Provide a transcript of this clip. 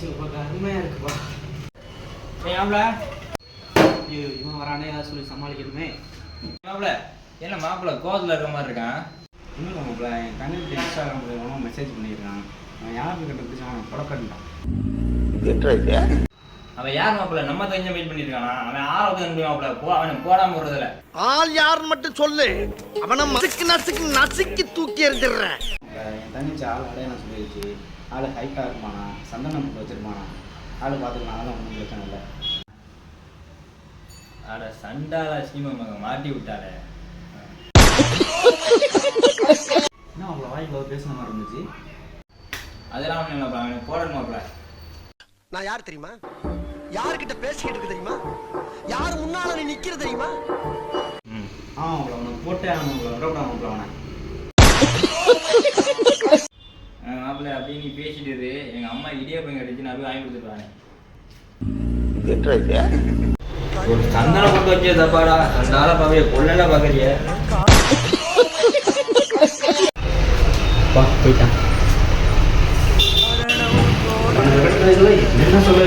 அருமையாக இருக்குப்பா. மாப்பிள ஐயோ இவன் வரானே ஏதாவது சொல்லி சமாளிக்கணுமே. மாப்பிள என்ன மாப்பிள கோவத்தில் இருக்கிற மாதிரி இருக்கான்? இன்னும் மாப்பிள்ள என் தங்கச்சி இன்ஸ்டாகிராம் மூலமாக மெசேஜ் பண்ணியிருக்கான். அவன் யாருக்கு கிட்ட பிடிச்சி அவன் புறக்கட்டான். அவன் யார் மாப்பிள? நம்ம தெரிஞ்ச வெயிட் பண்ணியிருக்கானா? அவன் ஆறாவது அனுப்பி மாப்பிள போ, அவனை போடாம விடுறதில்ல. ஆள் யாருன்னு மட்டும் சொல்லு, அவனை நசுக்கி தூக்கி எறிஞ்சிடுறேன். என் தங்கச்சி ஆள் அடையாளம் சொல்லிடுச்சு. ஆள் ஹைட்டாக இருப்பானா, சந்தனம் போட்டு வச்சிருப்பானா, ஆள் பார்த்துக்கலாம். அதெல்லாம் ஒன்றும் பிரச்சனை இல்லை. அட சண்டால சீமா மாட்டி விட்டாளே. என்ன அவ்வளோ வாய்க்கு பேசுன மாதிரி இருந்துச்சு. அதெல்லாம் ஒன்றும் இல்லை, அவனை போடணும் மாப்பிள. நான் யார் தெரியுமா? யாருக்கிட்ட பேசிக்கிட்டு இருக்கு தெரியுமா? யார் முன்னால நீ நிக்கிற தெரியுமா? அவங்கள அவனுக்கு போட்டே அவங்கள விடக்கூடாது. அவனை மாப்பிள்ள அப்படியே நீ பேசிட்டு இரு. எங்க அம்மா இடியாப்பம் கிடைச்சு நான் போய் வாங்கி கொடுத்துருவானே. ஒரு சந்தன போட்டு வச்சே தப்பாடா. சண்டால பாவைய கொள்ளல பாக்குறிய. போயிட்டான். என்ன சொல்ல